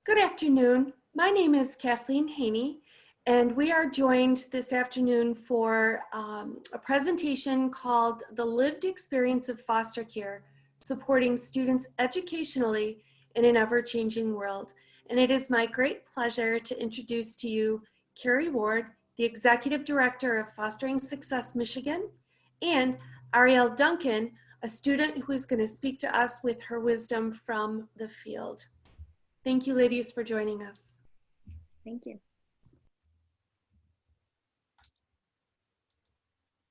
Good afternoon. My name is Kathleen Haney, and we are joined this afternoon for a presentation called The Lived Experience of Foster Care, Supporting Students Educationally in an Ever-Changing World. And it is my great pleasure to introduce to you Carrie Ward, the Executive Director of Fostering Success Michigan, and Ariel Duncan, a student who is going to speak to us with her wisdom from the field. Thank you, ladies, for joining us. Thank you.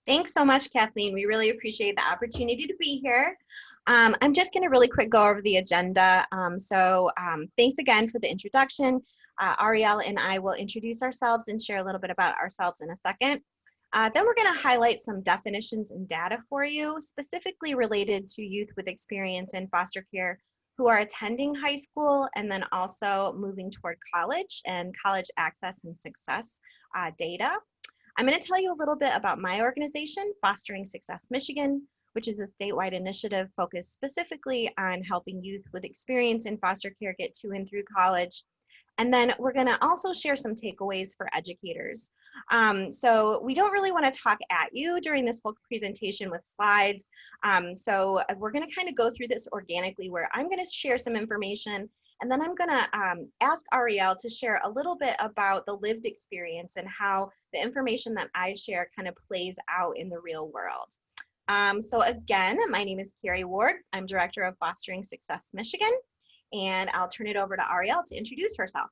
Thanks so much, Kathleen. We really appreciate the opportunity to be here. I'm just going to really quick go over the agenda. Thanks again for the introduction. Ariel and I will introduce ourselves and share a little bit about ourselves in a second. Then we're going to highlight some definitions and data for you, specifically related to youth with experience in foster care who are attending high school and then also moving toward college and college access and success data. I'm going to tell you a little bit about my organization, Fostering Success Michigan, which is a statewide initiative focused specifically on helping youth with experience in foster care get to and through college. And then we're going to also share some takeaways for educators. So we don't really want to talk at you during this whole presentation with slides. So we're going to kind of go through this organically, where I'm going to share some information, and then I'm going to ask Ariel to share a little bit about the lived experience and how the information that I share kind of plays out in the real world. So again, my name is Carrie Ward. I'm Director of Fostering Success Michigan. And I'll turn it over to Ariel to introduce herself.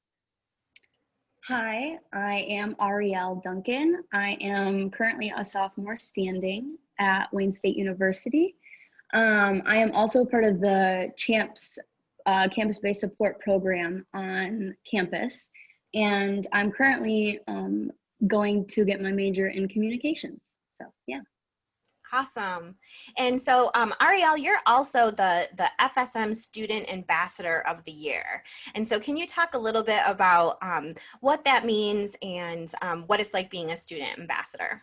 Hi, I am Ariel Duncan. I am currently a sophomore standing at Wayne State University. I am also part of the CHAMPS campus-based support program on campus, and I'm currently going to get my major in communications. So yeah. Awesome. And so Ariel, you're also the FSM Student Ambassador of the Year. And so can you talk a little bit about what that means and what it's like being a student ambassador?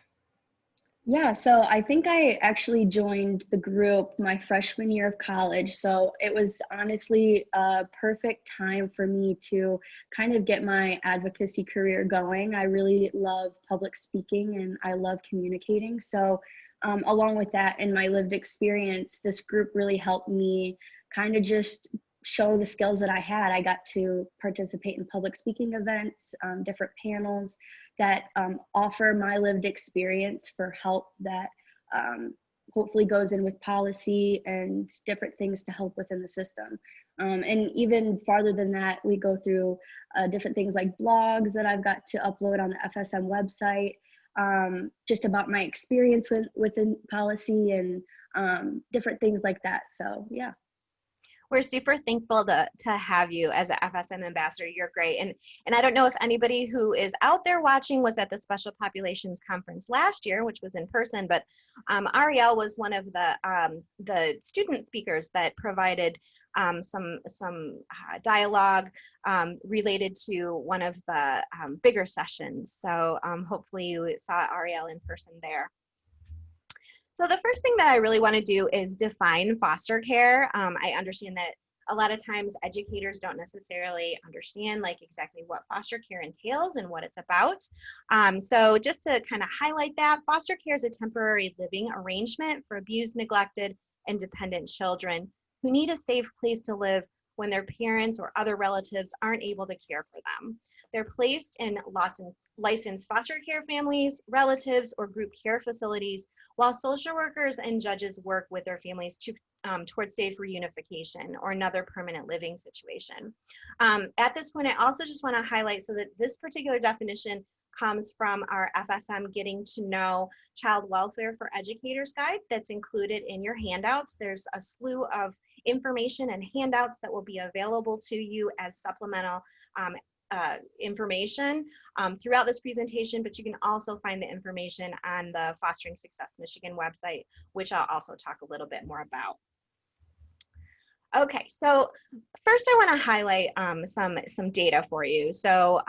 Yeah, so I think I actually joined the group my freshman year of college. So it was honestly a perfect time for me to kind of get my advocacy career going. I really love public speaking and I love communicating. So along with that and my lived experience, this group really helped me kind of just show the skills that I had. I got to participate in public speaking events, different panels that offer my lived experience for help that hopefully goes in with policy and different things to help within the system. And even farther than that, we go through different things like blogs that I've got to upload on the FSM website, just about my experience within policy and different things like that. So yeah. We're super thankful to have you as an FSM ambassador. You're great. And I don't know if anybody who is out there watching was at the Special Populations Conference last year, which was in person, but Ariel was one of the student speakers that provided some dialogue related to one of the bigger sessions. So hopefully you saw Ariel in person there. So the first thing that I really want to do is define foster care. I understand that a lot of times educators don't necessarily understand like exactly what foster care entails and what it's about. So just to kind of highlight that, foster care is a temporary living arrangement for abused, neglected, and dependent children who need a safe place to live when their parents or other relatives aren't able to care for them. They're placed in licensed foster care families, relatives, or group care facilities, while social workers and judges work with their families to towards safe reunification or another permanent living situation. At this point, I also just want to highlight so that this particular definition comes from our FSM Getting to Know Child Welfare for Educators guide that's included in your handouts. There's a slew of information and handouts that will be available to you as supplemental information throughout this presentation, but you can also find the information on the Fostering Success Michigan website, which I'll also talk a little bit more about. Okay, so first I want to highlight some data for you. So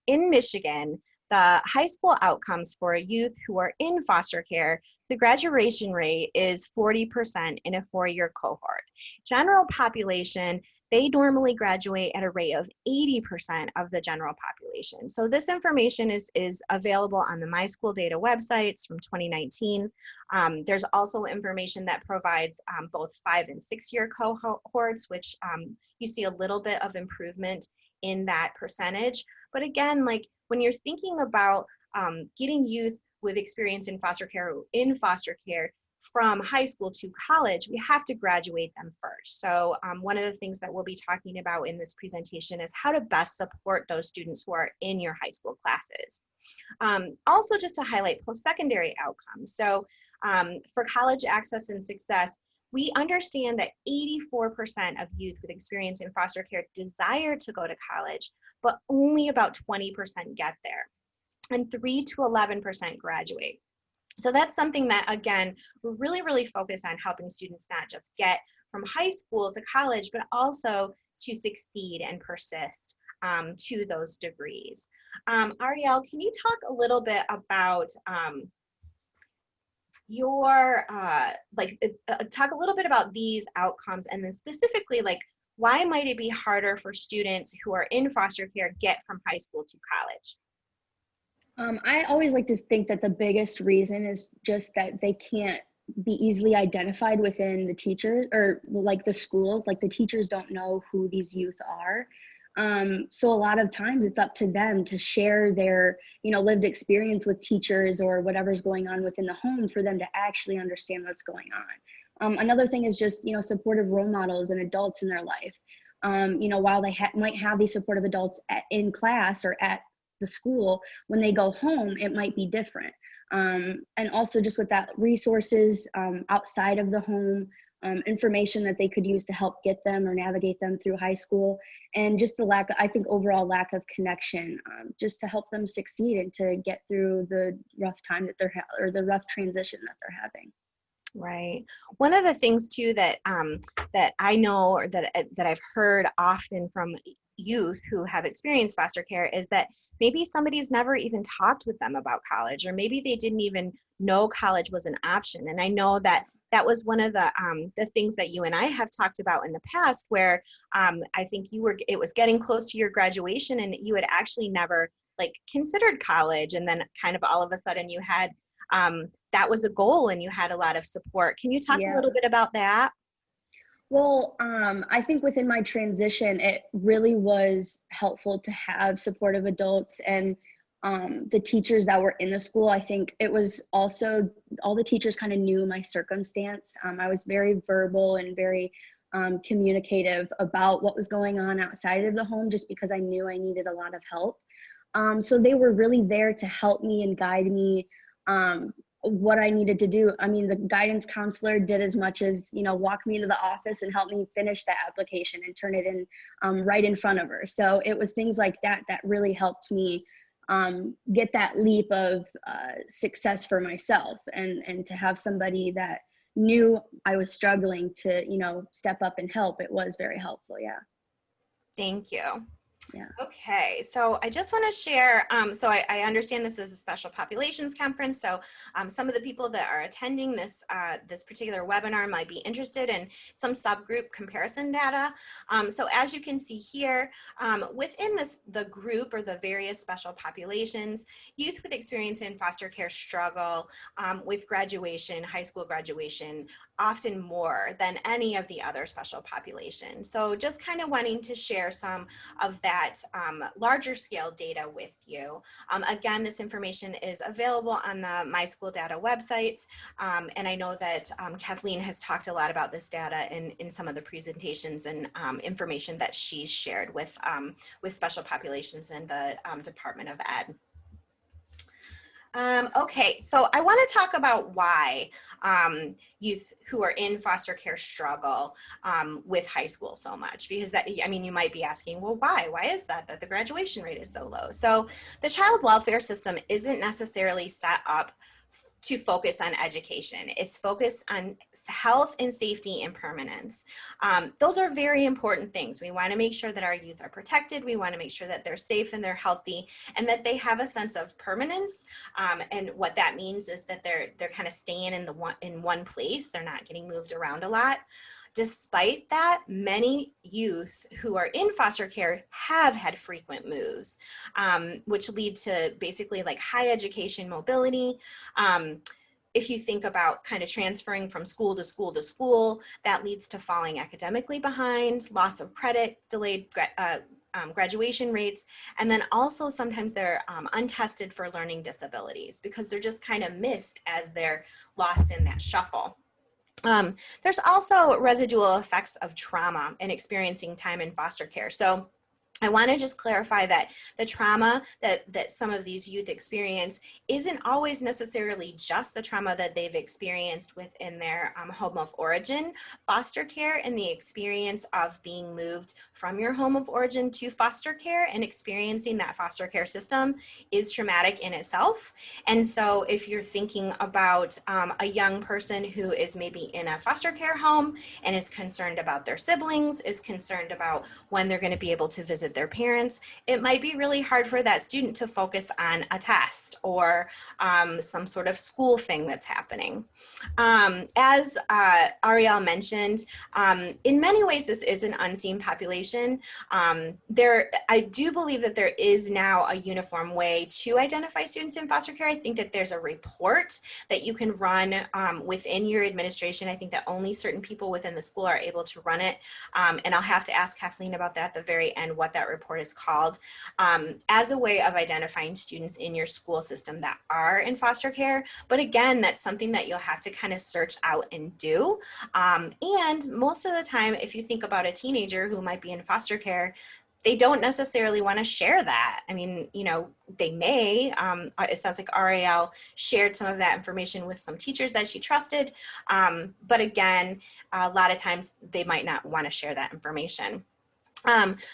in Michigan, the high school outcomes for youth who are in foster care, the graduation rate is 40% in a 4-year cohort. General population, they normally graduate at a rate of 80% of the general population. So this information is available on the My School Data websites from 2019. There's also information that provides both 5- and 6-year cohorts, which you see a little bit of improvement in that percentage. But again, like when you're thinking about getting youth with experience in foster care from high school to college, we have to graduate them first. So one of the things that we'll be talking about in this presentation is how to best support those students who are in your high school classes. Also, just to highlight post-secondary outcomes. So for college access and success, we understand that 84% of youth with experience in foster care desire to go to college, but only about 20% get there, and 3 to 11% graduate. So that's something that, again, we're really focused on helping students not just get from high school to college, but also to succeed and persist to those degrees. Ariel, can you talk a little bit about talk a little bit about these outcomes, and then specifically, like, why might it be harder for students who are in foster care get from high school to college? I always like to think that the biggest reason is just that they can't be easily identified within the teachers or like the schools. Like the teachers don't know who these youth are. So a lot of times it's up to them to share their, lived experience with teachers or whatever's going on within the home for them to actually understand what's going on. Another thing is just, supportive role models and adults in their life. While they might have these supportive adults in class or at the school, when they go home, it might be different. And also just with that resources outside of the home, information that they could use to help get them or navigate them through high school, and just the overall lack of connection, just to help them succeed and to get through the rough time that or the rough transition that they're having. Right. One of the things too that that I know, or that I've heard often from youth who have experienced foster care, is that maybe somebody's never even talked with them about college, or maybe they didn't even know college was an option. And I know that that was one of the things that you and I have talked about in the past, where I think it was getting close to your graduation and you had actually never considered college, and then kind of all of a sudden you had that was a goal and you had a lot of support. Can you talk a little bit about that? Well, I think within my transition, it really was helpful to have supportive adults and the teachers that were in the school. I think it was also, all the teachers kind of knew my circumstance. I was very verbal and very communicative about what was going on outside of the home, just because I knew I needed a lot of help. So they were really there to help me and guide me what I needed to do. I mean, the guidance counselor did as much as, walk me into the office and help me finish that application and turn it in right in front of her. So it was things like that that really helped me get that leap of success for myself, and to have somebody that knew I was struggling to, step up and help. It was very helpful. Yeah. Thank you. Yeah. Okay, so I just want to share, so I understand this is a special populations conference, so some of the people that are attending this this particular webinar might be interested in some subgroup comparison data. So as you can see here, within the group or the various special populations, youth with experience in foster care struggle with graduation, high school graduation, often more than any of the other special populations. So just kind of wanting to share some of that larger scale data with you. Again, this information is available on the My School Data website. And I know that Kathleen has talked a lot about this data in some of the presentations and information that she's shared with special populations in the Department of Ed. Okay, so I want to talk about why youth who are in foster care struggle with high school so much, because that, I mean, you might be asking, well, why? Why is that the graduation rate is so low? So the child welfare system isn't necessarily set up to focus on education. It's focused on health and safety and permanence. Those are very important things. We want to make sure that our youth are protected. We want to make sure that they're safe and they're healthy, and that they have a sense of permanence. And what that means is that they're kind of staying in one place. They're not getting moved around a lot. Despite that, many youth who are in foster care have had frequent moves, which lead to basically like high education mobility. If you think about kind of transferring from school to school to school, that leads to falling academically behind, loss of credit, delayed graduation rates, and then also sometimes they're untested for learning disabilities because they're just kind of missed as they're lost in that shuffle. There's also residual effects of trauma and experiencing time in foster care. So I want to just clarify that the trauma that some of these youth experience isn't always necessarily just the trauma that they've experienced within their home of origin. Foster care and the experience of being moved from your home of origin to foster care and experiencing that foster care system is traumatic in itself. And so if you're thinking about a young person who is maybe in a foster care home and is concerned about their siblings, is concerned about when they're going to be able to visit their parents, it might be really hard for that student to focus on a test or some sort of school thing that's happening. As Ariel mentioned, in many ways this is an unseen population. I do believe that there is now a uniform way to identify students in foster care. I think that there's a report that you can run within your administration. I think that only certain people within the school are able to run it. And I'll have to ask Kathleen about that at the very end, what that report is called, as a way of identifying students in your school system that are in foster care. But again, that's something that you'll have to kind of search out and do. And most of the time, if you think about a teenager who might be in foster care, they don't necessarily want to share that. I mean, you know, they may. It sounds like Ariel shared some of that information with some teachers that she trusted. But again, a lot of times they might not want to share that information.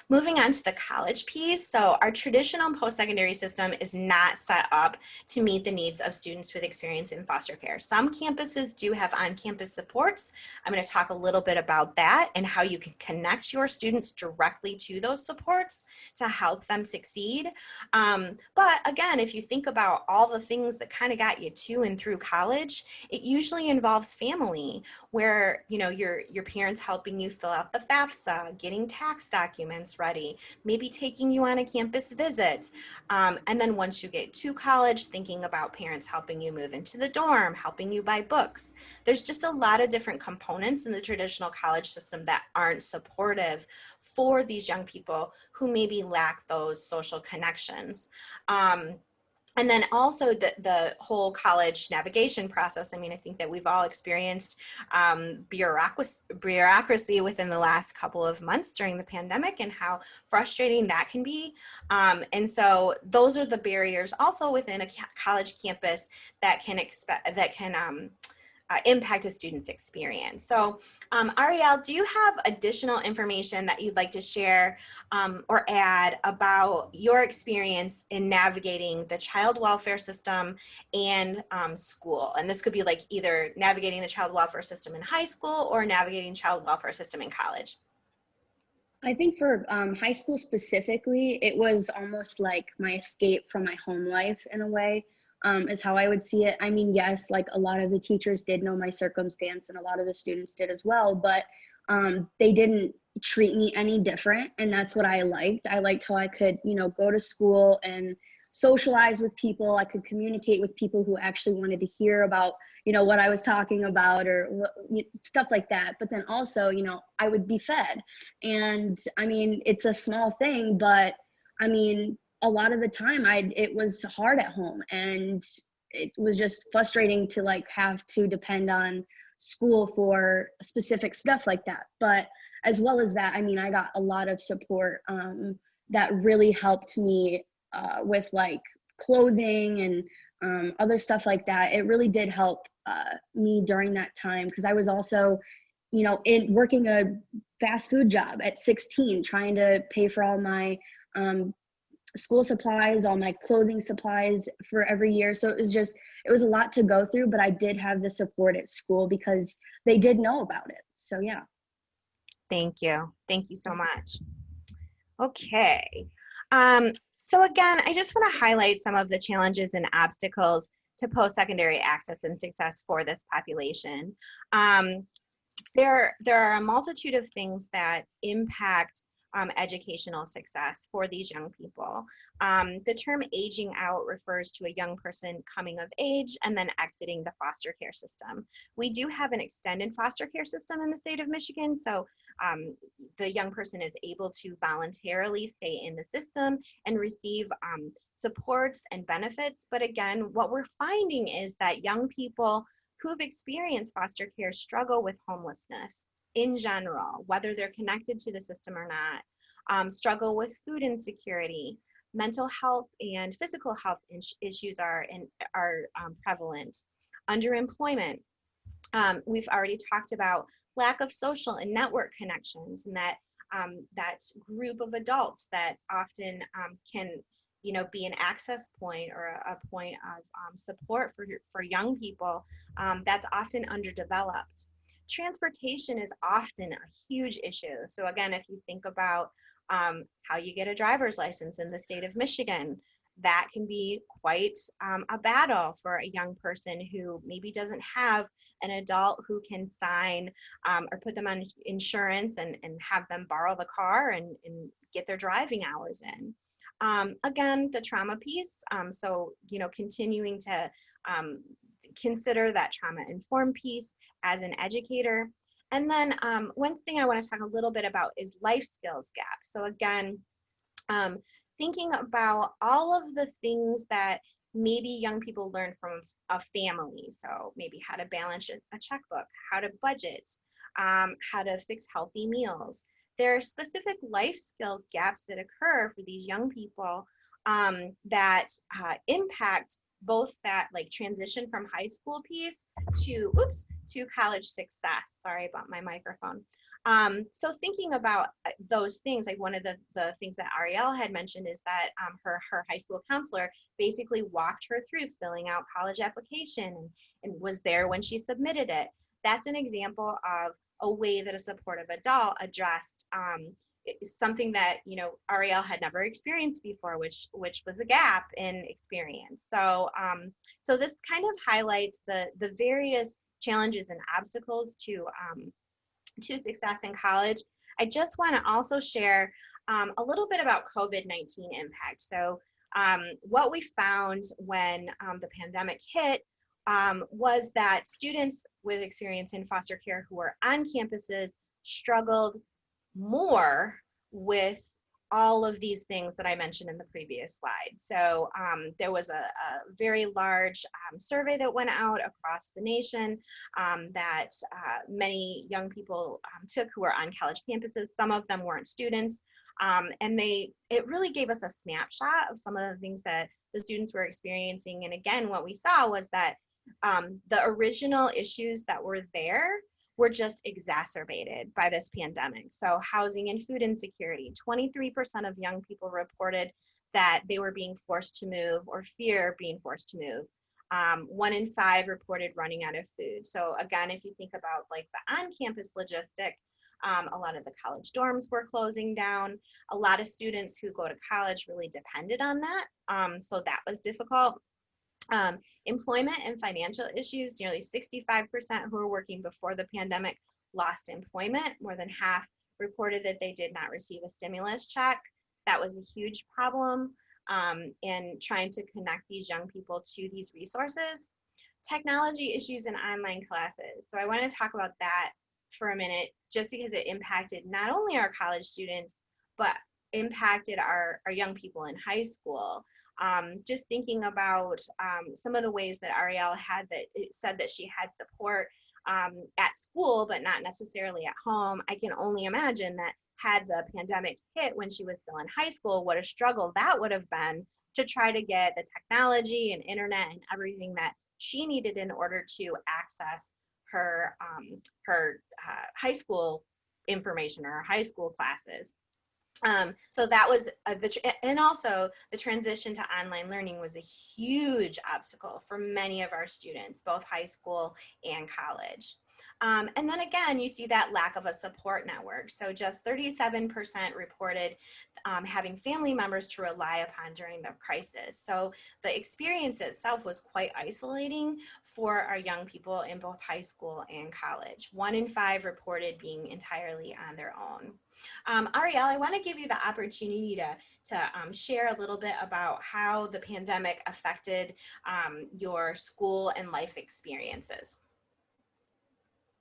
Moving on to the college piece. So our traditional post-secondary system is not set up to meet the needs of students with experience in foster care. Some campuses do have on-campus supports. I'm going to talk a little bit about that and how you can connect your students directly to those supports to help them succeed. But again, if you think about all the things that kind of got you to and through college, it usually involves family, where, you know, your parents helping you fill out the FAFSA, getting tax documents ready, maybe taking you on a campus visit. And then once you get to college, thinking about parents helping you move into the dorm, helping you buy books. There's just a lot of different components in the traditional college system that aren't supportive for these young people who maybe lack those social connections. And then also the whole college navigation process. I mean, I think that we've all experienced bureaucracy within the last couple of months during the pandemic and how frustrating that can be. And so those are the barriers also within a college campus that can impact a student's experience. So Ariel, do you have additional information that you'd like to share or add about your experience in navigating the child welfare system and school? And this could be like either navigating the child welfare system in high school or navigating child welfare system in college. I think for high school specifically, it was almost like my escape from my home life in a way. Is how I would see it. I mean, yes, like a lot of the teachers did know my circumstance and a lot of the students did as well, but they didn't treat me any different. And that's what I liked. I liked how I could, you know, go to school and socialize with people. I could communicate with people who actually wanted to hear about, you know, what I was talking about or stuff like that. But then also, you know, I would be fed. And I mean, it's a small thing, but I mean, a lot of the time it was hard at home and it was just frustrating to like have to depend on school for specific stuff like that. But as well as that, I mean, I got a lot of support that really helped me with like clothing and other stuff like that. It really did help me during that time because I was also, you know, working a fast food job at 16, trying to pay for all my school supplies, all my clothing supplies for every year. So it was a lot to go through, but I did have the support at school because they did know about it. So yeah. Thank you. Thank you so much. Okay. So again, I just want to highlight some of the challenges and obstacles to post-secondary access and success for this population. there are a multitude of things that impact educational success for these young people. The term aging out refers to a young person coming of age and then exiting the foster care system. We do have an extended foster care system in the state of Michigan, so the young person is able to voluntarily stay in the system and receive supports and benefits. But again, what we're finding is that young people who've experienced foster care struggle with homelessness in general, whether they're connected to the system or not, struggle with food insecurity, mental health and physical health issues are prevalent, underemployment. We've already talked about lack of social and network connections, and that group of adults that often can be an access point or a point of support for young people that's often underdeveloped. Transportation is often a huge issue. So again, if you think about how you get a driver's license in the state of Michigan, that can be quite a battle for a young person who maybe doesn't have an adult who can sign or put them on insurance and have them borrow the car and get their driving hours in. Again, the trauma piece, so continuing to consider that trauma-informed piece as an educator. And then one thing I want to talk a little bit about is life skills gap. So again, thinking about all of the things that maybe young people learn from a family. So maybe how to balance a checkbook, how to budget, how to fix healthy meals. There are specific life skills gaps that occur for these young people that impact both that like transition from high school piece to college success. Sorry about my microphone. So thinking about those things, like one of the things that Ariel had mentioned is that her high school counselor basically walked her through filling out college application and was there when she submitted it. That's an example of a way that a supportive adult addressed something that Ariel had never experienced before, which was a gap in experience. So so this kind of highlights the various challenges and obstacles to success in college. I just want to also share a little bit about COVID-19 impact. So what we found when the pandemic hit was that students with experience in foster care who were on campuses struggled more with all of these things that I mentioned in the previous slide. So there was a very large survey that went out across the nation that many young people took who were on college campuses. Some of them weren't students. And it really gave us a snapshot of some of the things that the students were experiencing. And again, what we saw was that the original issues that were there were just exacerbated by this pandemic. So housing and food insecurity, 23% of young people reported that they were being forced to move or fear being forced to move. 1 in 5 reported running out of food. So again, if you think about like the on-campus logistic, a lot of the college dorms were closing down. A lot of students who go to college really depended on that. So that was difficult. Employment and financial issues, nearly 65% who were working before the pandemic lost employment. More than half reported that they did not receive a stimulus check. That was a huge problem in trying to connect these young people to these resources. Technology issues in online classes. So I want to talk about that for a minute, just because it impacted not only our college students, but impacted our young people in high school. Just thinking about some of the ways that Ariel said that she had support at school, but not necessarily at home. I can only imagine that had the pandemic hit when she was still in high school, what a struggle that would have been to try to get the technology and internet and everything that she needed in order to access her high school information or her high school classes. So that was, and also the transition to online learning was a huge obstacle for many of our students, both high school and college. And then again, you see that lack of a support network. So just 37% reported having family members to rely upon during the crisis. So the experience itself was quite isolating for our young people in both high school and college. 1 in 5 reported being entirely on their own. Ariel, I want to give you the opportunity to share a little bit about how the pandemic affected your school and life experiences.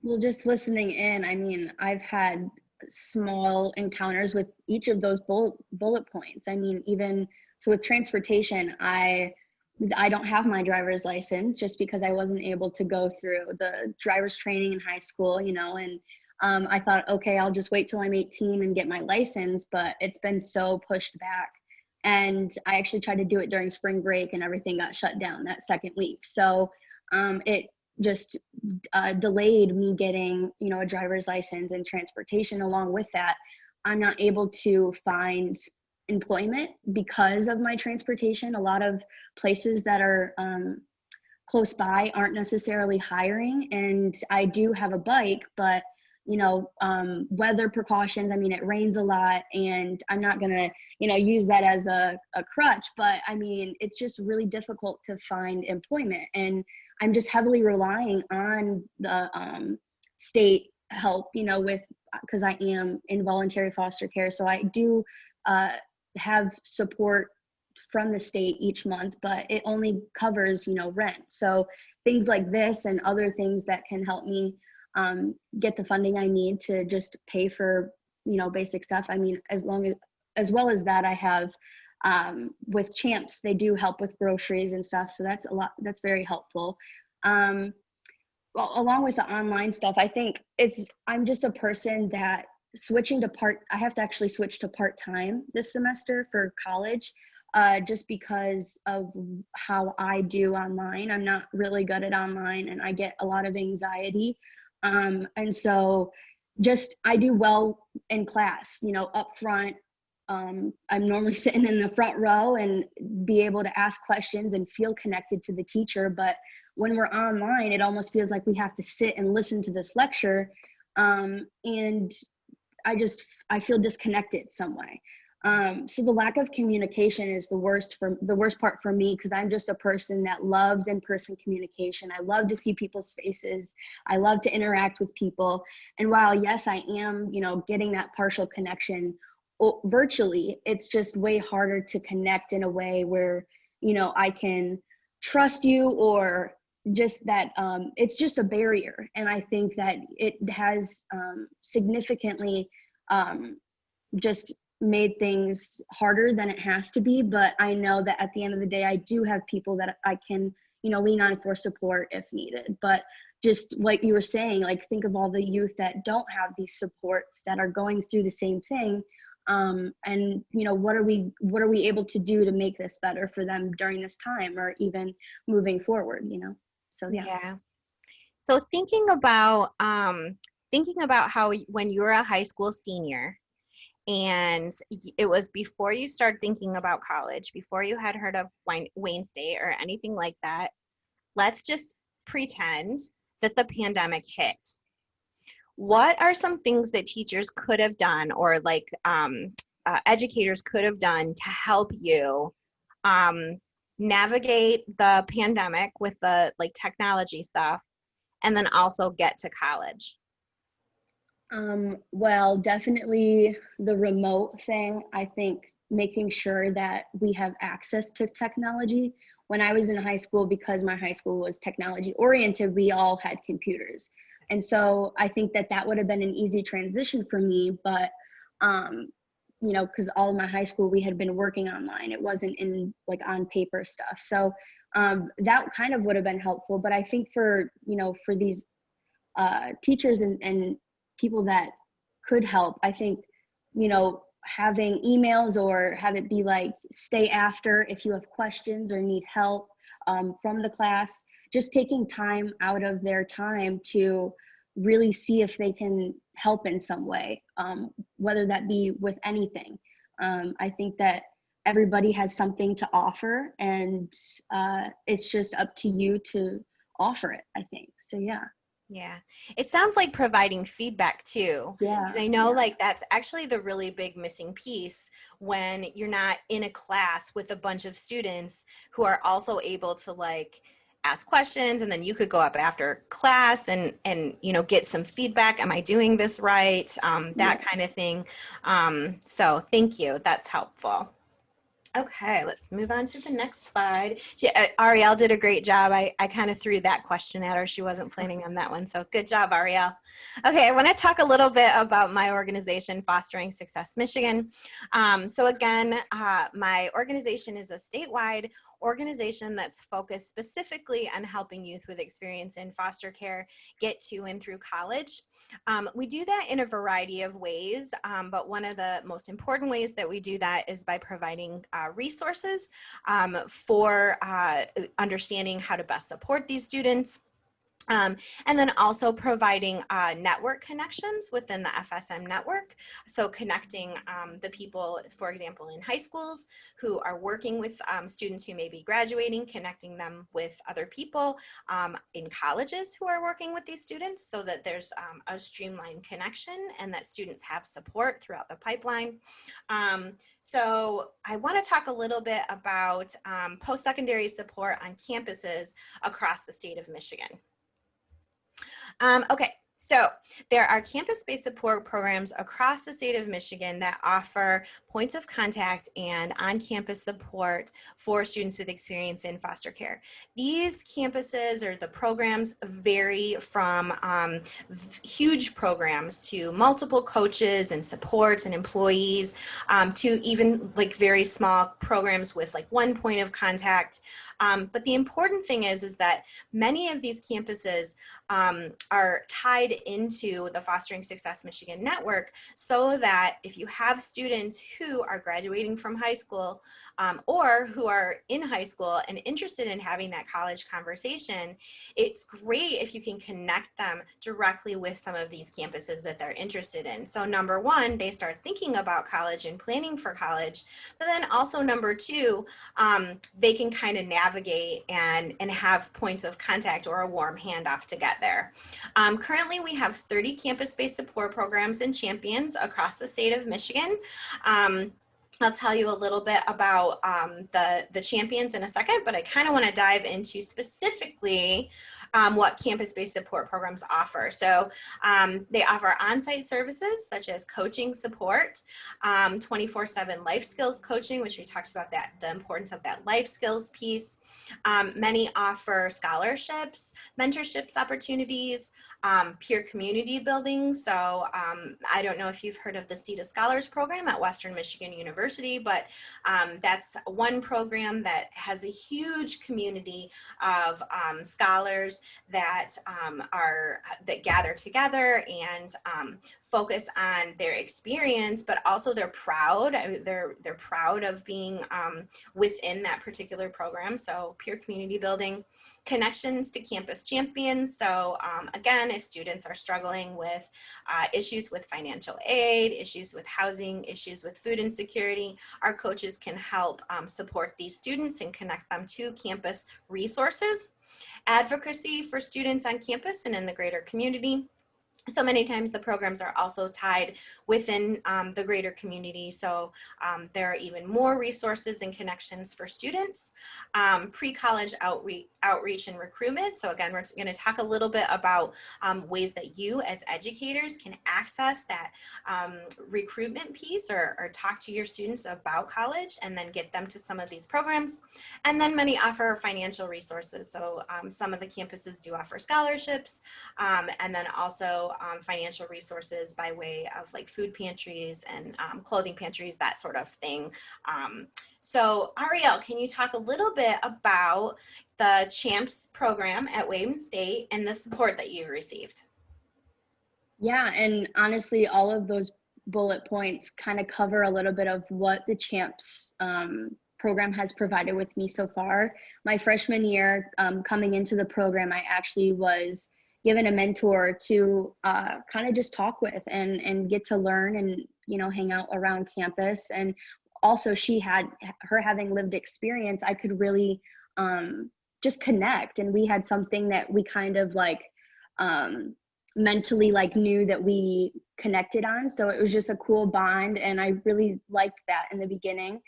Well, just listening in, I mean, I've had small encounters with each of those bullet points. I mean, even so with transportation, I don't have my driver's license just because I wasn't able to go through the driver's training in high school, you know, and I thought, okay, I'll just wait till I'm 18 and get my license, but it's been so pushed back. And I actually tried to do it during spring break and everything got shut down that second week. So it just delayed me getting, you know, a driver's license and transportation. Along with that, I'm not able to find employment because of my transportation. A lot of places that are close by aren't necessarily hiring, and I do have a bike, but you know, weather precautions, I mean, it rains a lot, and I'm not gonna, you know, use that as a crutch, but I mean, it's just really difficult to find employment, and I'm just heavily relying on the state help, you know, with, because I am in voluntary foster care, so I do have support from the state each month, but it only covers, you know, rent. So things like this and other things that can help me get the funding I need to just pay for, you know, basic stuff. I mean, as well as that, I have with Champs, they do help with groceries and stuff. So that's that's very helpful. Well, along with the online stuff, I think I'm just a person that I have to actually switch to part-time this semester for college, just because of how I do online. I'm not really good at online and I get a lot of anxiety. And so I do well in class, you know, up front. I'm normally sitting in the front row and be able to ask questions and feel connected to the teacher. But when we're online, it almost feels like we have to sit and listen to this lecture. And I feel disconnected some way. So the lack of communication is the worst part for me, because I'm just a person that loves in-person communication. I love to see people's faces. I love to interact with people. And while yes, I am, you know, getting that partial connection virtually, it's just way harder to connect in a way where, you know, I can trust you, or just that it's just a barrier. And I think that it has significantly just made things harder than it has to be. But I know that at the end of the day, I do have people that I can, you know, lean on for support if needed. But just like you were saying, like, think of all the youth that don't have these supports, that are going through the same thing. And you know, what are we able to do to make this better for them during this time, or even moving forward, you know? So yeah. So thinking about how when you were a high school senior, and it was before you started thinking about college, before you had heard of Wayne State or anything like that, let's just pretend that the pandemic hit. What are some things that teachers could have done, or like educators could have done to help you navigate the pandemic with the like technology stuff, and then also get to college? Well, definitely the remote thing. I think making sure that we have access to technology. When I was in high school, because my high school was technology oriented, we all had computers. And so I think that would have been an easy transition for me, but you know, because all of my high school, we had been working online. It wasn't in like on paper stuff. So that kind of would have been helpful. But I think for, you know, for these teachers and people that could help, I think, you know, having emails, or have it be like, stay after if you have questions or need help from the class, just taking time out of their time to really see if they can help in some way, whether that be with anything. I think that everybody has something to offer, and it's just up to you to offer it, I think. So yeah. Yeah. It sounds like providing feedback too, because Yeah, I know yeah, like that's actually the really big missing piece when you're not in a class with a bunch of students who are also able to like ask questions, and then you could go up after class and get some feedback. Am I doing this right? yeah. That kind of thing. So thank you. That's helpful. Okay, let's move on to the next slide. Yeah, Ariel did a great job. I kind of threw that question at her. She wasn't planning on that one. So good job, Ariel. Okay, I want to talk a little bit about my organization, Fostering Success Michigan. So again, my organization is a statewide organization that's focused specifically on helping youth with experience in foster care get to and through college. We do that in a variety of ways, but one of the most important ways that we do that is by providing resources for understanding how to best support these students. And then also providing network connections within the FSM network. So connecting the people, for example, in high schools who are working with students who may be graduating, connecting them with other people in colleges who are working with these students so that there's a streamlined connection and that students have support throughout the pipeline. So I want to talk a little bit about post-secondary support on campuses across the state of Michigan. Okay, so there are campus-based support programs across the state of Michigan that offer points of contact and on-campus support for students with experience in foster care. These campuses or the programs vary from huge programs to multiple coaches and supports and employees to even like very small programs with like one point of contact. But the important thing is that many of these campuses are tied into the Fostering Success Michigan network so that if you have students who are graduating from high school or who are in high school and interested in having that college conversation, it's great if you can connect them directly with some of these campuses that they're interested in. So number one, they start thinking about college and planning for college, but then also number two, they can kind of navigate and have points of contact or a warm handoff to get there. Currently, we have 30 campus-based support programs and champions across the state of Michigan. I'll tell you a little bit about the champions in a second, but I kind of want to dive into specifically what campus-based support programs offer. So they offer on-site services such as coaching support, 24/7 life skills coaching, which we talked about that, the importance of that life skills piece. Many offer scholarships, mentorships opportunities, peer community building. So I don't know if you've heard of the Seed of Scholars program at Western Michigan University, but that's one program that has a huge community of scholars that that gather together and focus on their experience, but also they're proud. They're proud of being within that particular program. So peer community building, connections to campus champions. So again, if students are struggling with issues with financial aid, issues with housing, issues with food insecurity, our coaches can help support these students and connect them to campus resources. Advocacy for students on campus and in the greater community. So many times the programs are also tied within the greater community. So there are even more resources and connections for students. Pre-college outreach and recruitment. So again, we're going to talk a little bit about ways that you as educators can access that recruitment piece or talk to your students about college and then get them to some of these programs. And then many offer financial resources. So some of the campuses do offer scholarships and then also financial resources by way of like food pantries and clothing pantries, that sort of thing. So Ariel, can you talk a little bit about the CHAMPS program at Wayne State and the support that you've received? Yeah, and honestly, all of those bullet points kind of cover a little bit of what the CHAMPS program has provided with me so far. My freshman year, coming into the program, I actually was given a mentor to kind of just talk with and get to learn and, you know, hang out around campus. And also her having lived experience, I could really just connect. And we had something that we kind of like mentally like knew that we connected on. So it was just a cool bond, and I really liked that in the beginning.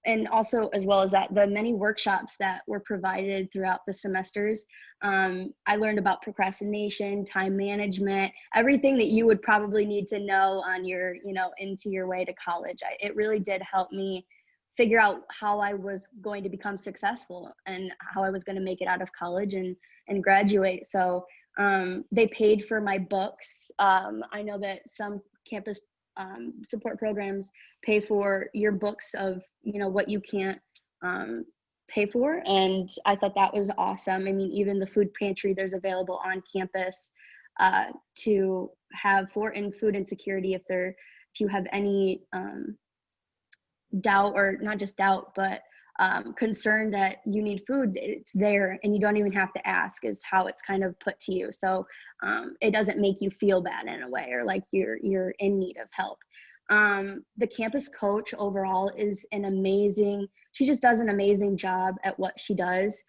And also, as well as that, the many workshops that were provided throughout the semesters, I learned about procrastination, time management, everything that you would probably need to know on your, into your way to college. It really did help me figure out how I was going to become successful and how I was going to make it out of college and graduate. So they paid for my books. I know that some campus support programs pay for your books of, what you can't pay for. And I thought that was awesome. I mean, even the food pantry, there's available on campus to have for in food insecurity if you have any doubt, or not just doubt, but concern that you need food, it's there and you don't even have to ask, is how it's kind of put to you. So it doesn't make you feel bad in a way, or like you're in need of help. The campus coach overall is she just does an amazing job at what she does.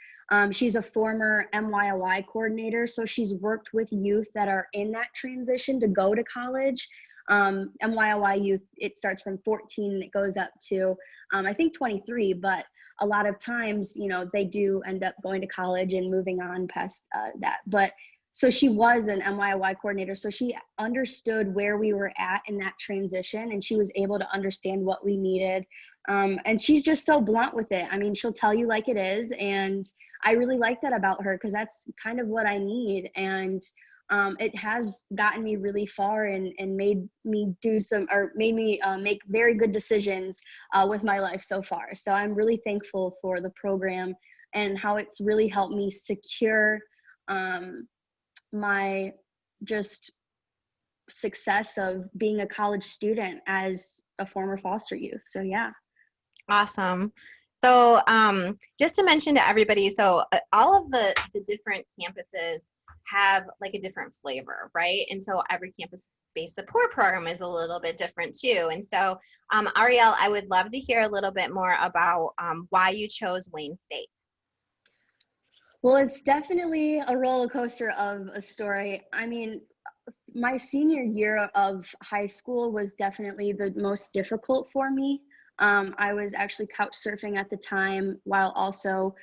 She's a former MYOI coordinator, so she's worked with youth that are in that transition to go to college. MYOI youth, it starts from 14 and it goes up to I think 23, but a lot of times, they do end up going to college and moving on past that. But so she was an MYOI coordinator, so she understood where we were at in that transition, and she was able to understand what we needed. And she's just so blunt with it. I mean, she'll tell you like it is, and I really like that about her, because that's kind of what I need. And it has gotten me really far and made me make very good decisions with my life so far. So I'm really thankful for the program and how it's really helped me secure my just success of being a college student as a former foster youth. So yeah. Awesome. So just to mention to everybody, so all of the different campuses have like a different flavor, right? And so every campus-based support program is a little bit different too. And so Ariel, I would love to hear a little bit more about why you chose Wayne State. Well, it's definitely a roller coaster of a story. I mean, my senior year of high school was definitely the most difficult for me. I was actually couch surfing at the time, while also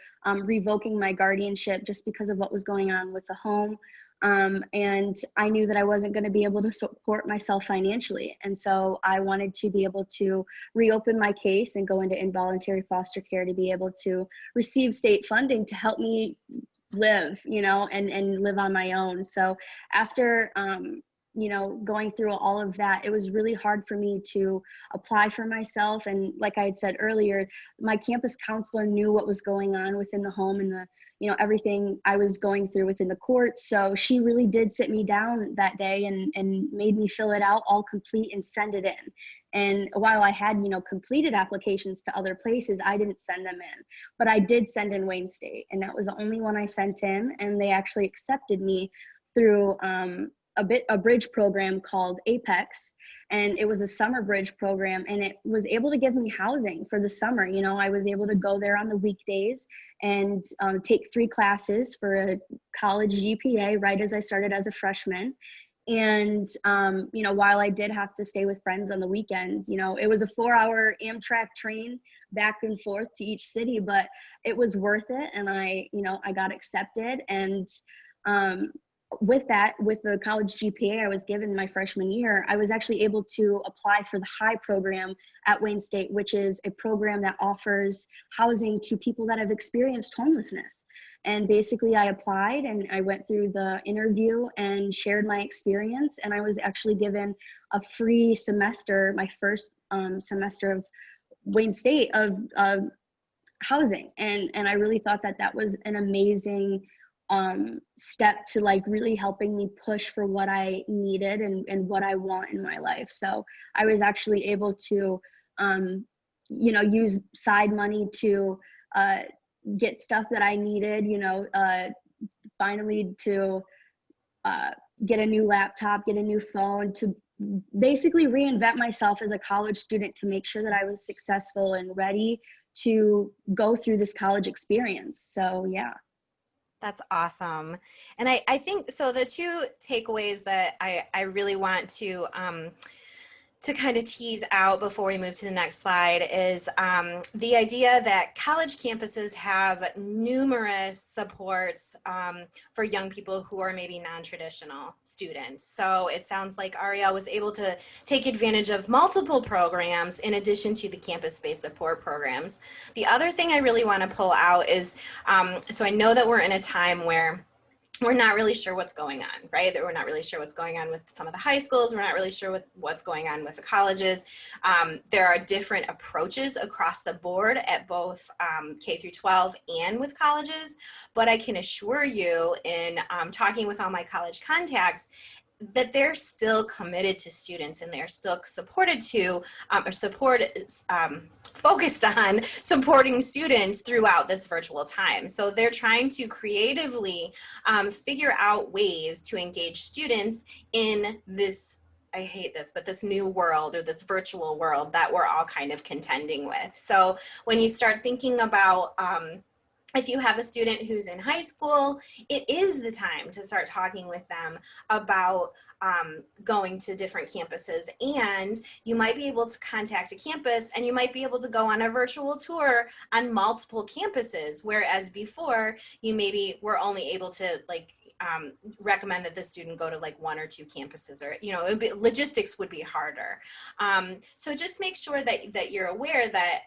revoking my guardianship just because of what was going on with the home. And I knew that I wasn't going to be able to support myself financially. And so I wanted to be able to reopen my case and go into involuntary foster care to be able to receive state funding to help me live, and live on my own. So after, going through all of that, it was really hard for me to apply for myself. And like I had said earlier, my campus counselor knew what was going on within the home and everything I was going through within the courts. So she really did sit me down that day and made me fill it out all complete and send it in. And while I had, completed applications to other places, I didn't send them in, but I did send in Wayne State, and that was the only one I sent in. And they actually accepted me through a bridge program called Apex, and it was a summer bridge program, and it was able to give me housing for the summer. I was able to go there on the weekdays and take 3 classes for a college GPA right as I started as a freshman. And while I did have to stay with friends on the weekends, it was a 4-hour Amtrak train back and forth to each city, but it was worth it. And I got accepted. And with the college GPA I was given my freshman year, I was actually able to apply for the HIGH program at Wayne State, which is a program that offers housing to people that have experienced homelessness. And basically I applied and I went through the interview and shared my experience, and I was actually given a free semester, my first semester of Wayne State of housing. And I really thought that was an amazing step to like really helping me push for what I needed and what I want in my life. So I was actually able to, use side money to get stuff that I needed, finally to get a new laptop, get a new phone, to basically reinvent myself as a college student to make sure that I was successful and ready to go through this college experience. So yeah. That's awesome. And I think, so the two takeaways that I really want to kind of tease out before we move to the next slide is the idea that college campuses have numerous supports for young people who are maybe non-traditional students. So it sounds like Ariel was able to take advantage of multiple programs in addition to the campus-based support programs. The other thing I really want to pull out is, so I know that we're in a time where we're not really sure what's going on, right? That we're not really sure what's going on with some of the high schools. We're not really sure what's going on with the colleges. There are different approaches across the board at both K through 12 and with colleges. But I can assure you in talking with all my college contacts that they're still committed to students and they're still supported to focused on supporting students throughout this virtual time. So they're trying to creatively figure out ways to engage students in this, I hate this, but this new world or this virtual world that we're all kind of contending with. So when you start thinking about if you have a student who's in high school, it is the time to start talking with them about going to different campuses, and you might be able to contact a campus and you might be able to go on a virtual tour on multiple campuses, whereas before you maybe were only able to recommend that the student go to like one or two campuses, or logistics would be harder. So just make sure that you're aware that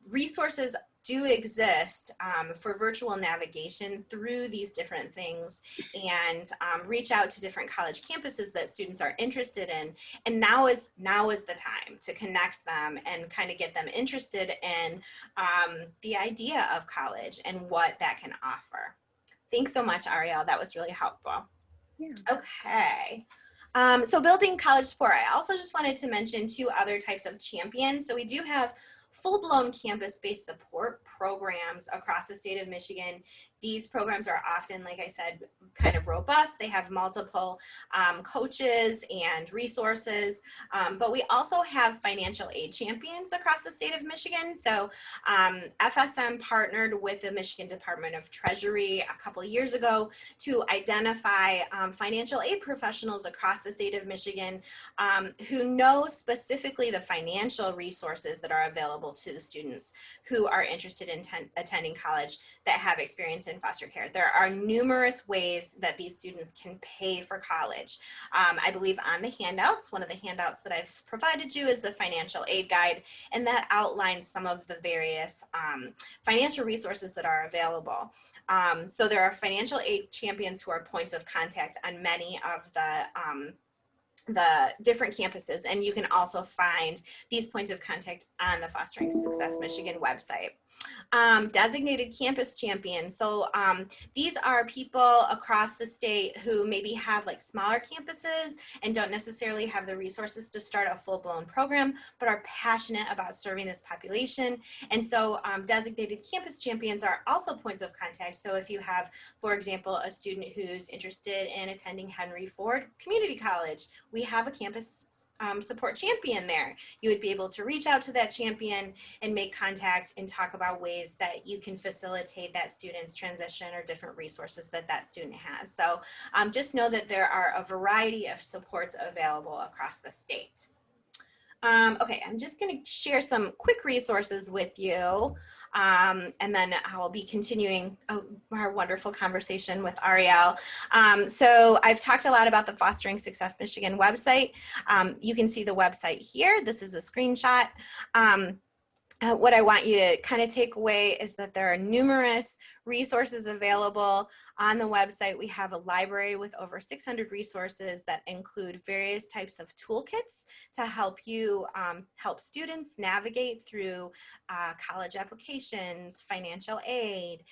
resources do exist for virtual navigation through these different things, and reach out to different college campuses that students are interested in. And now is the time to connect them and kind of get them interested in the idea of college and what that can offer. Thanks so much, Ariel. That was really helpful. Yeah. Okay. So building college support, I also just wanted to mention two other types of champions. So we do have full-blown campus-based support programs across the state of Michigan. These programs are often, like I said, kind of robust. They have multiple coaches and resources, but we also have financial aid champions across the state of Michigan. So FSM partnered with the Michigan Department of Treasury a couple of years ago to identify financial aid professionals across the state of Michigan who know specifically the financial resources that are available to the students who are interested in attending college that have experience in foster care. There are numerous ways that these students can pay for college. I believe on the handouts, one of the handouts that I've provided you is the financial aid guide, and that outlines some of the various financial resources that are available. So there are financial aid champions who are points of contact on many of the different campuses, and you can also find these points of contact on the Fostering Success Michigan website. Designated campus champions. So these are people across the state who maybe have like smaller campuses and don't necessarily have the resources to start a full-blown program, but are passionate about serving this population. And so designated campus champions are also points of contact. So if you have, for example, a student who's interested in attending Henry Ford Community College, we have a campus support champion there. You would be able to reach out to that champion and make contact and talk about ways that you can facilitate that student's transition or different resources that that student has. So just know that there are a variety of supports available across the state. Okay, I'm just going to share some quick resources with you, and then I'll be continuing our wonderful conversation with Ariel. So I've talked a lot about the Fostering Success Michigan website. You can see the website here. This is a screenshot. What I want you to kind of take away is that there are numerous resources available on the website. We have a library with over 600 resources that include various types of toolkits to help you help students navigate through college applications, financial aid.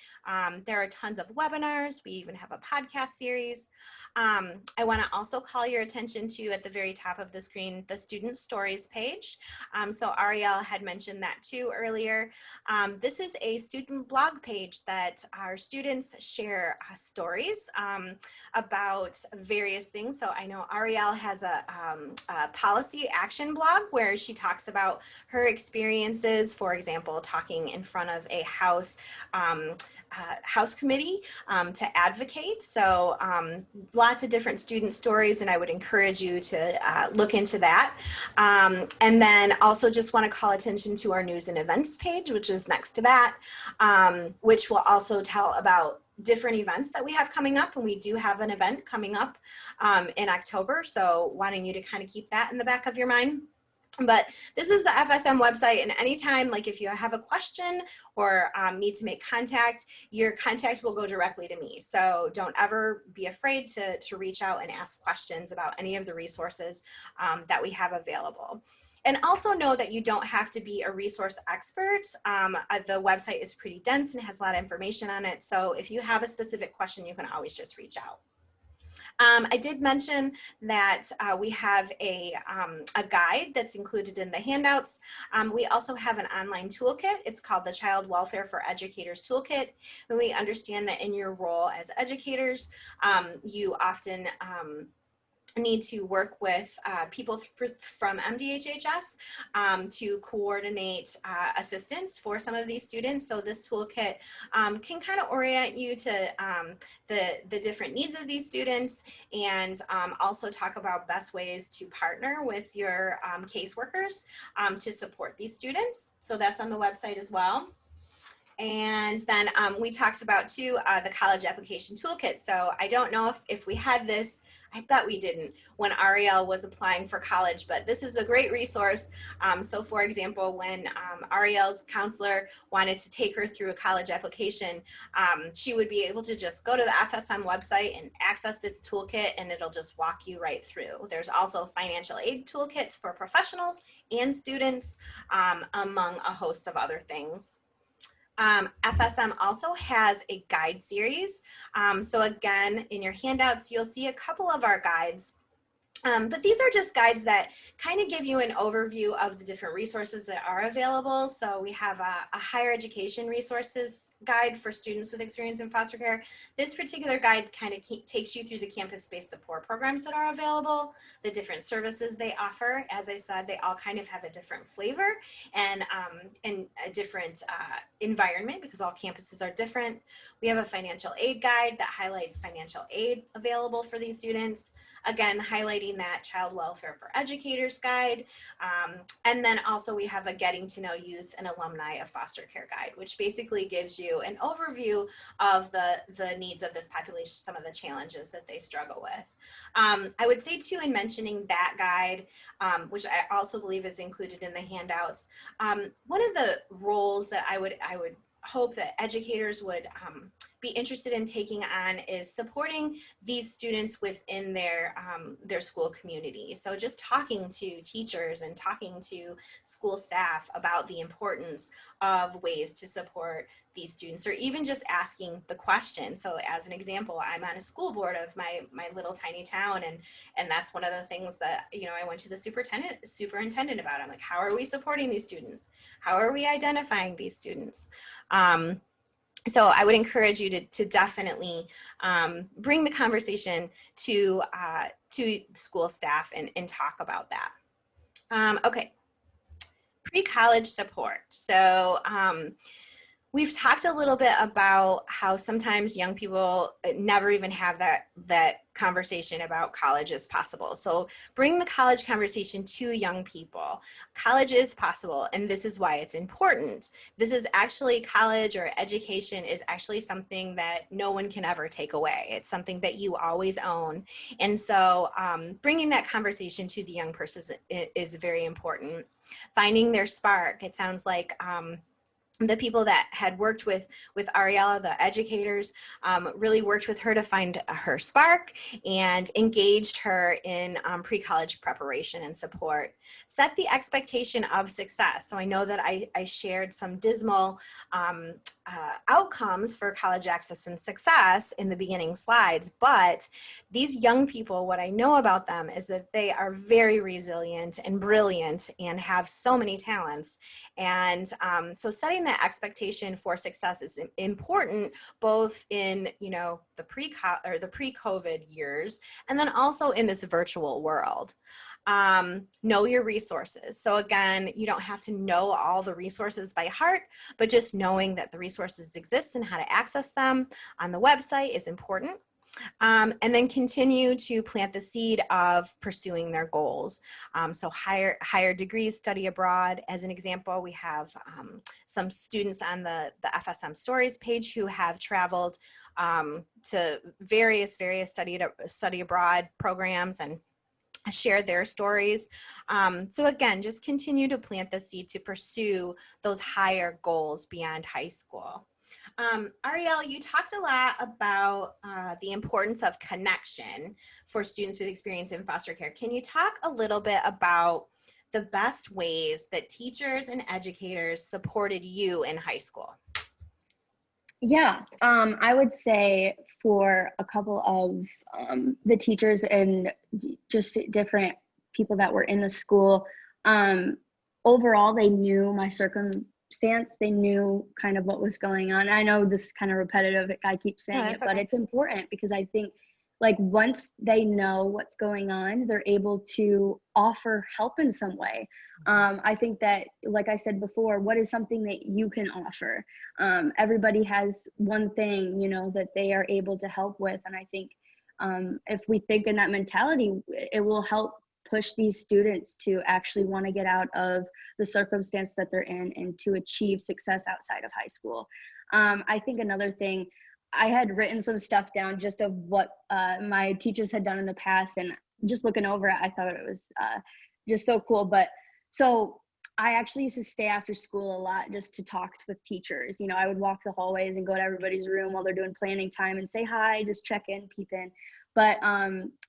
There are tons of webinars. We even have a podcast series. I want to also call your attention to, at the very top of the screen, the student stories page. So Ariel had mentioned that too. to earlier, this is a student blog page that our students share stories about various things. So I know Ariel has a policy action blog where she talks about her experiences, for example, talking in front of a House committee to advocate. So lots of different student stories, and I would encourage you to look into that. And then also just want to call attention to our news and events page, which is next to that, which will also tell about different events that we have coming up. And we do have an event coming up in October. So wanting you to kind of keep that in the back of your mind. But this is the FSM website, and anytime, like if you have a question or need to make contact, your contact will go directly to me. So don't ever be afraid to reach out and ask questions about any of the resources that we have available. And also know that you don't have to be a resource expert. The website is pretty dense and has a lot of information on it. So if you have a specific question, you can always just reach out. I did mention that we have a guide that's included in the handouts. We also have an online toolkit. It's called the Child Welfare for Educators Toolkit. And we understand that in your role as educators, you often need to work with people from MDHHS to coordinate assistance for some of these students. So this toolkit can kind of orient you to the different needs of these students, and also talk about best ways to partner with your caseworkers to support these students. So that's on the website as well. And then we talked about too the college application toolkit. So I don't know if we had this, I bet we didn't, when Ariel was applying for college, but this is a great resource. So for example, when Ariel's counselor wanted to take her through a college application, she would be able to just go to the FSM website and access this toolkit, and it'll just walk you right through. There's also financial aid toolkits for professionals and students, among a host of other things. FSM also has a guide series. So again, in your handouts, you'll see a couple of our guides. But these are just guides that kind of give you an overview of the different resources that are available. So we have a higher education resources guide for students with experience in foster care. This particular guide kind of takes you through the campus-based support programs that are available, the different services they offer. As I said, they all kind of have a different flavor and a different environment because all campuses are different. We have a financial aid guide that highlights financial aid available for these students. Again, highlighting that Child Welfare for Educators guide. And then also we have a Getting to Know Youth and Alumni of Foster Care guide, which basically gives you an overview of the needs of this population, some of the challenges that they struggle with. I would say too, in mentioning that guide, which I also believe is included in the handouts, one of the roles that I would hope that educators would be interested in taking on is supporting these students within their school community. So just talking to teachers and talking to school staff about the importance of ways to support these students, or even just asking the question. So as an example, I'm on a school board of my little tiny town, and that's one of the things that, you know, I went to the superintendent about. I'm like, how are we supporting these students? How are we identifying these students? So I would encourage you to definitely bring the conversation to school staff and talk about that. Okay, pre-college support. So we've talked a little bit about how sometimes young people never even have that conversation about college is possible. So bring the college conversation to young people. College is possible, and this is why it's important. This is actually, college or education is actually something that no one can ever take away. It's something that you always own. And so bringing that conversation to the young person is very important. Finding their spark. It sounds like the people that had worked with Ariella, the educators, really worked with her to find her spark and engaged her in pre-college preparation and support. Set the expectation of success. So I know that I shared some dismal outcomes for college access and success in the beginning slides, but these young people, what I know about them is that they are very resilient and brilliant and have so many talents. And so setting that expectation for success is important, both in, you know, the pre-COVID years, and then also in this virtual world. Know your resources. So again, you don't have to know all the resources by heart, but just knowing that the resources exist and how to access them on the website is important. And then continue to plant the seed of pursuing their goals. So higher degrees, study abroad. As an example, we have some students on the FSM Stories page who have traveled to various study abroad programs and shared their stories. So again, just continue to plant the seed to pursue those higher goals beyond high school. Arielle, you talked a lot about the importance of connection for students with experience in foster care. Can you talk a little bit about the best ways that teachers and educators supported you in high school? Yeah, I would say for a couple of the teachers and just different people that were in the school, overall, they knew my circumstance. They knew kind of what was going on. I know this is kind of repetitive. I keep saying it, but it's important because I think like once they know what's going on, they're able to offer help in some way. I think that, like I said before, what is something that you can offer? Everybody has one thing, you know, that they are able to help with. And I think if we think in that mentality, it will help push these students to actually want to get out of the circumstance that they're in and to achieve success outside of high school. I think another thing, I had written some stuff down just of what my teachers had done in the past, and just looking over it, I thought it was just so cool. But so I actually used to stay after school a lot just to talk with teachers. You know, I would walk the hallways and go to everybody's room while they're doing planning time and say hi, just check in, peep in. But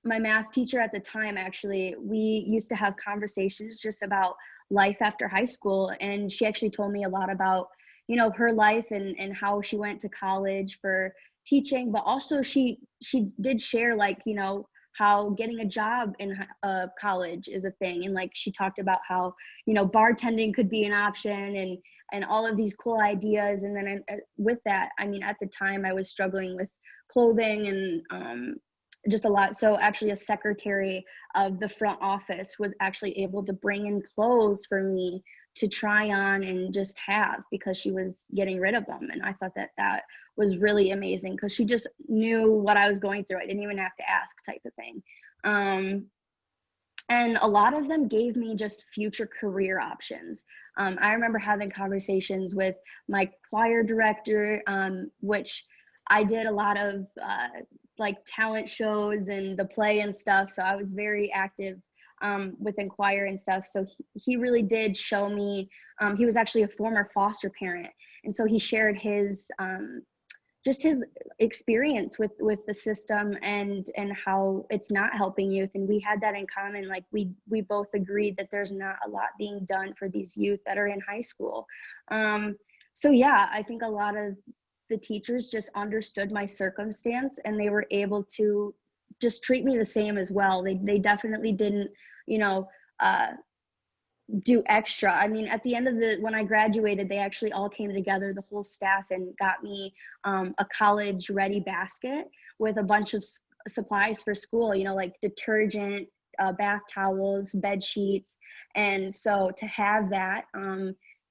my math teacher at the time, actually, we used to have conversations just about life after high school. And she actually told me a lot about, you know, her life and how she went to college for teaching, but also she did share, like, you know, how getting a job in college is a thing. And like, she talked about how, you know, bartending could be an option and all of these cool ideas. And then with that, I mean, at the time I was struggling with clothing and just a lot. So actually a secretary of the front office was actually able to bring in clothes for me to try on and just have, because she was getting rid of them. And I thought that that was really amazing because she just knew what I was going through. I didn't even have to ask, type of thing. And a lot of them gave me just future career options. I remember having conversations with my choir director, which I did a lot of like talent shows and the play and stuff. So I was very active within choir and stuff. So he really did show me, he was actually a former foster parent. And so he shared his, just his experience with the system and how it's not helping youth. And we had that in common. Like we both agreed that there's not a lot being done for these youth that are in high school. So yeah, I think a lot of the teachers just understood my circumstance and they were able to just treat me the same as well. They definitely didn't, you know, do extra. I mean, at the end of when I graduated, they actually all came together, the whole staff, and got me a college ready basket with a bunch of supplies for school, you know, like detergent, bath towels, bed sheets. And so to have that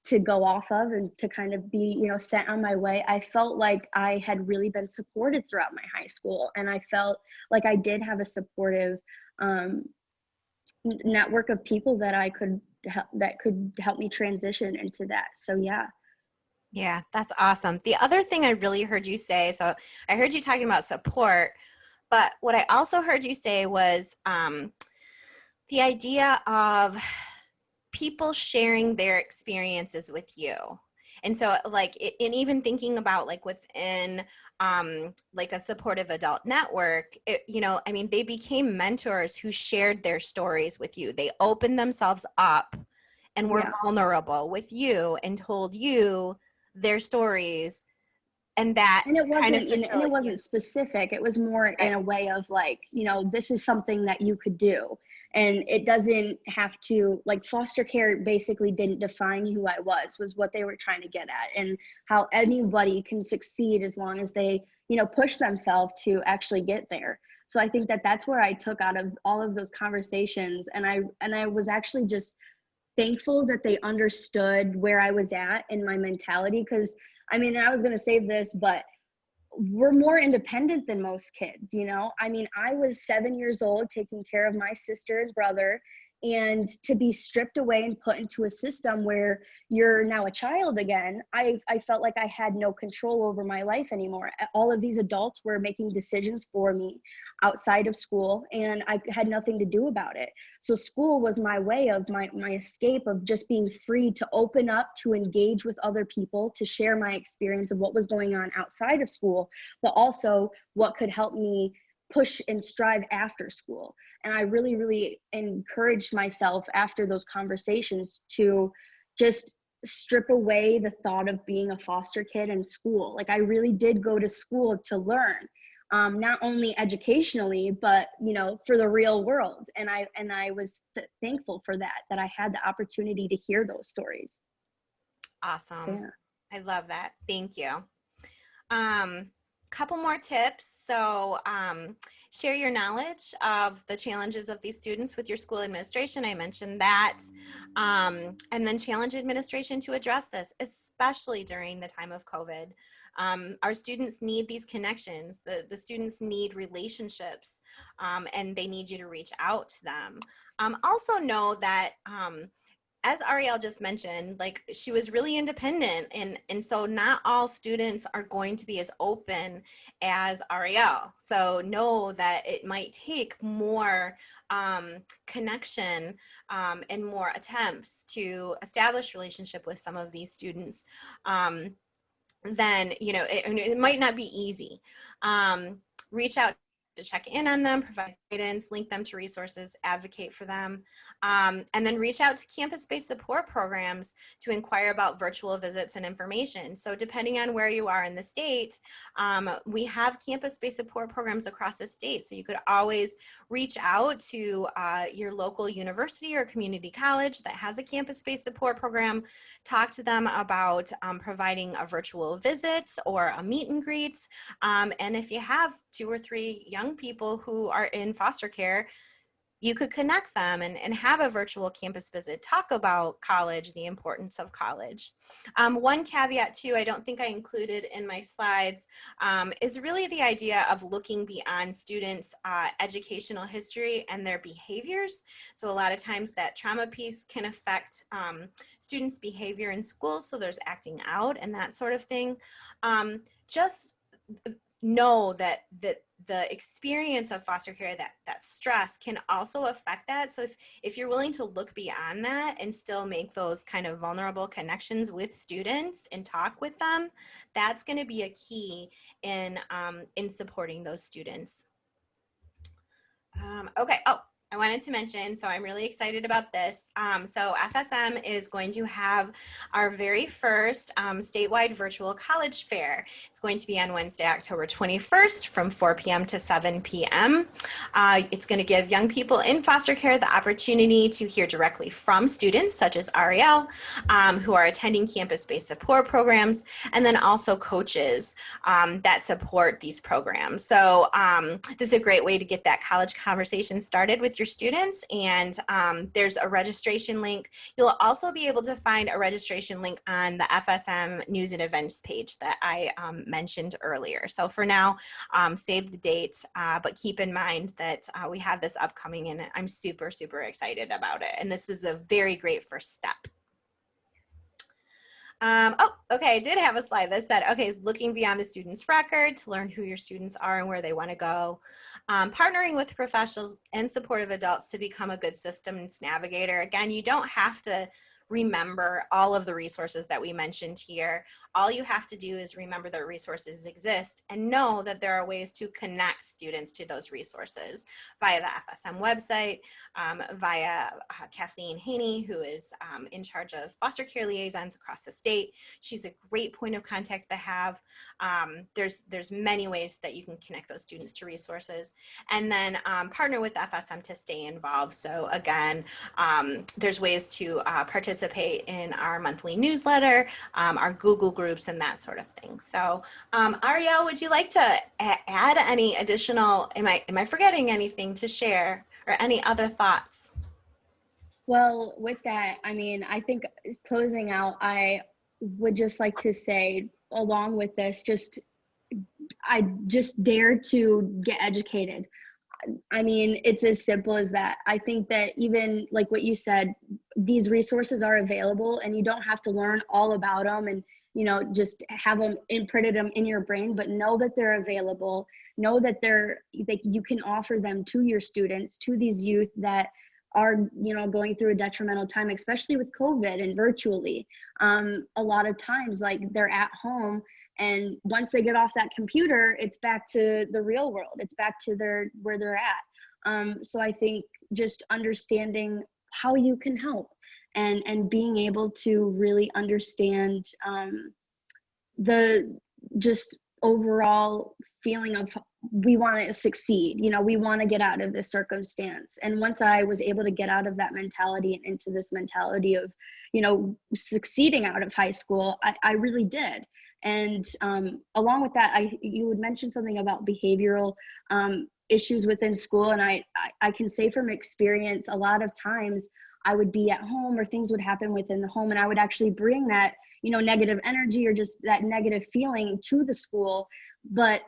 to go off of and to kind of be, you know, sent on my way, I felt like I had really been supported throughout my high school. And I felt like I did have a supportive network of people that could help me transition into that. So yeah. Yeah, that's awesome. The other thing I really heard you say, so I heard you talking about support, but what I also heard you say was the idea of people sharing their experiences with you. And so like, and even thinking about like within like a supportive adult network, you know, I mean, they became mentors who shared their stories with you. They opened themselves up and were Yeah. vulnerable with you and told you their stories, and that And it kind of wasn't, and it facilitated. wasn't specific. It was more in Right. a way of like, you know, this is something that you could do. And it doesn't have to, like, foster care basically didn't define who I was what they were trying to get at, and how anybody can succeed as long as they, you know, push themselves to actually get there. So I think that that's where I took out of all of those conversations. And I was actually just thankful that they understood where I was at in my mentality. Because I mean, I was going to say this, but we're more independent than most kids, you know? I mean, I was 7 years old taking care of my sister and brother, and to be stripped away and put into a system where you're now a child again, I felt like I had no control over my life anymore. All of these adults were making decisions for me outside of school, and I had nothing to do about it. So school was my way of my escape of just being free to open up, to engage with other people, to share my experience of what was going on outside of school, but also what could help me push and strive after school. And I really, really encouraged myself after those conversations to just strip away the thought of being a foster kid in school. Like, I really did go to school to learn, not only educationally, but, you know, for the real world. And I was thankful for that I had the opportunity to hear those stories. So, Awesome. yeah. I love that. Thank you. Couple more tips. So share your knowledge of the challenges of these students with your school administration. I mentioned that. And then challenge administration to address this, especially during the time of COVID. Our students need these connections. The students need relationships, and they need you to reach out to them. Also know that as Ariel just mentioned, like, she was really independent, and so not all students are going to be as open as Ariel. So know that it might take more connection and more attempts to establish relationship with some of these students. Then, you know, it might not be easy. Reach out to check in on them, provide guidance, link them to resources, advocate for them, and then reach out to campus-based support programs to inquire about virtual visits and information. So depending on where you are in the state, we have campus-based support programs across the state. So you could always reach out to your local university or community college that has a campus-based support program, talk to them about providing a virtual visit or a meet and greet. And if you have 2 or 3 young people who are in foster care, you could connect them and have a virtual campus visit, talk about college, the importance of college. One caveat too, I don't think I included in my slides, is really the idea of looking beyond students' educational history and their behaviors. So a lot of times that trauma piece can affect students' behavior in school, so there's acting out and that sort of thing. Just know that the experience of foster care, that stress can also affect that. So if you're willing to look beyond that and still make those kind of vulnerable connections with students and talk with them, that's going to be a key in supporting those students. Okay. Oh, I wanted to mention, so I'm really excited about this. So FSM is going to have our very first statewide virtual college fair. It's going to be on Wednesday, October 21st from 4 p.m. to 7 p.m. It's going to give young people in foster care the opportunity to hear directly from students such as Ariel, who are attending campus-based support programs, and then also coaches that support these programs. So this is a great way to get that college conversation started with your students, and there's a registration link. You'll also be able to find a registration link on the FSM news and events page that I mentioned earlier. So for now, save the date, but keep in mind that we have this upcoming, and I'm super, super excited about it. And this is a very great first step. Oh, okay, I did have a slide that said, okay, looking beyond the student's record to learn who your students are and where they want to go. Partnering with professionals and supportive adults to become a good systems navigator. Again, you don't have to remember all of the resources that we mentioned here. All you have to do is remember that resources exist and know that there are ways to connect students to those resources via the FSM website, via Kathleen Haney, who is in charge of foster care liaisons across the state. She's a great point of contact to have. There's many ways that you can connect those students to resources, and then partner with FSM to stay involved. So again, there's ways to participate in our monthly newsletter, our Google groups, and that sort of thing. So Ariel, would you like to add any additional, am I forgetting anything to share, or any other thoughts? Well, with that, I mean, I think closing out, I would just like to say, along with this, I just dare to get educated. I mean, it's as simple as that. I think that even like what you said, these resources are available and you don't have to learn all about them and, you know, just have them imprinted them in your brain, but know that they're available. Know that you can offer them to your students, to these youth that are, you know, going through a detrimental time, especially with COVID and virtually. A lot of times, like, they're at home, and once they get off that computer, it's back to the real world. It's back to where they're at. So I think just understanding how you can help and being able to really understand the just overall feeling of, we want to succeed, you know, we want to get out of this circumstance. And once I was able to get out of that mentality and into this mentality of, you know, succeeding out of high school, I really did. And along with that, you would mention something about behavioral issues within school. And I can say from experience, a lot of times I would be at home or things would happen within the home, and I would actually bring that, you know, negative energy or just that negative feeling to the school. But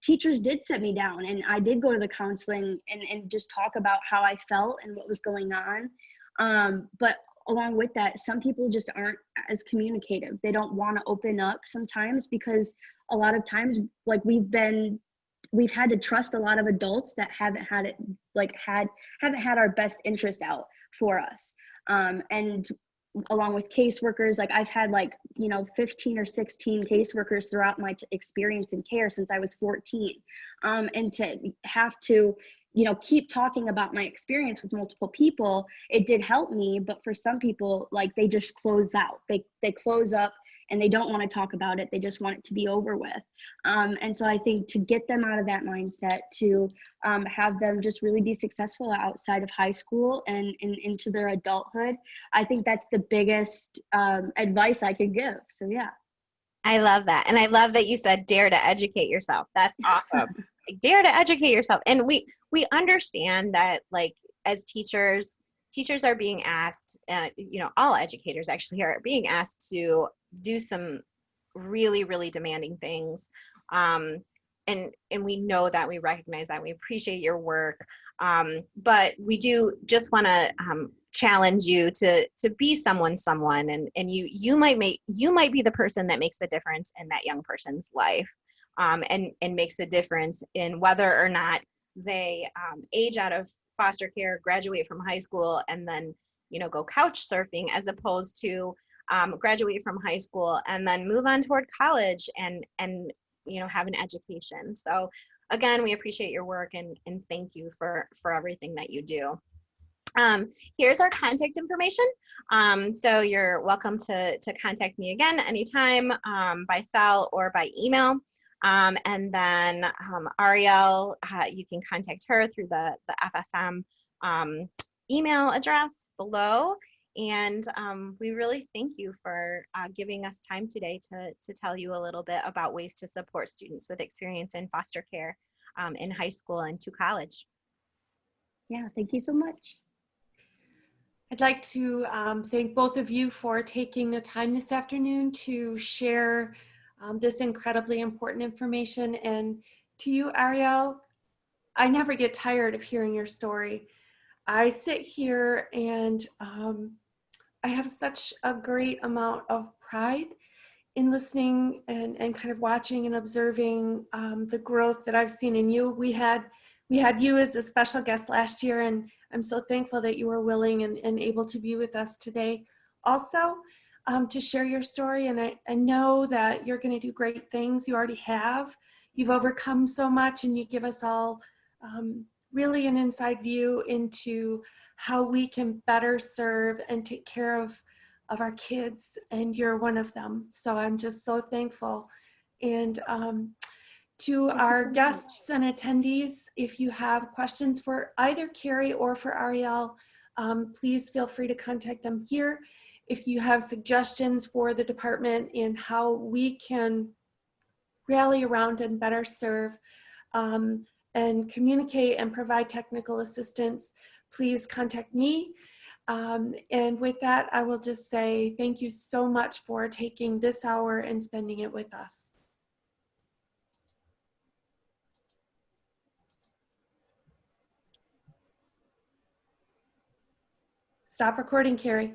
teachers did sit me down, and I did go to the counseling and just talk about how I felt and what was going on. But along with that, some people just aren't as communicative. They don't want to open up sometimes, because a lot of times, like, we've had to trust a lot of adults that haven't had our best interest out for us. And along with caseworkers, like, I've had 15 or 16 caseworkers throughout my experience in care since I was 14. And to have to, you know, keep talking about my experience with multiple people, it did help me. But for some people, like, they just close out. They close up and they don't want to talk about it. They just want it to be over with. And so I think to get them out of that mindset, to have them just really be successful outside of high school and into their adulthood, I think that's the biggest advice I could give. So yeah. I love that. And I love that you said, dare to educate yourself. That's awesome. Like, dare to educate yourself. And we understand that, like, as teachers are being asked, you know, all educators actually are being asked to do some really, really demanding things. And we know that, we recognize that, we appreciate your work. But we do just want to challenge you to be someone, and you might be the person that makes the difference in that young person's life, and makes the difference in whether or not they age out of foster care, graduate from high school, and then, you know, go couch surfing, as opposed to graduate from high school and then move on toward college and you know, have an education. So again, we appreciate your work and thank you for everything that you do. Here's our contact information. So you're welcome to contact me again anytime, by cell or by email. And then Ariel, you can contact her through the FSM email address below. And we really thank you for giving us time today to tell you a little bit about ways to support students with experience in foster care in high school and to college. Yeah, thank you so much. I'd like to thank both of you for taking the time this afternoon to share this incredibly important information. And to you, Ariel, I never get tired of hearing your story. I sit here and I have such a great amount of pride in listening and kind of watching and observing the growth that I've seen in you. We had you as a special guest last year, and I'm so thankful that you were willing and able to be with us today. also to share your story. And I know that you're going to do great things. You already have. You've overcome so much, and you give us all really an inside view into how we can better serve and take care of our kids, and you're one of them. So I'm just so thankful. And to Thank you our so much. guests and attendees, if you have questions for either Carrie or for Ariel, please feel free to contact them here. If you have suggestions for the department in how we can rally around and better serve and communicate and provide technical assistance, please contact me. And with that, I will just say thank you so much for taking this hour and spending it with us. Stop recording, Carrie.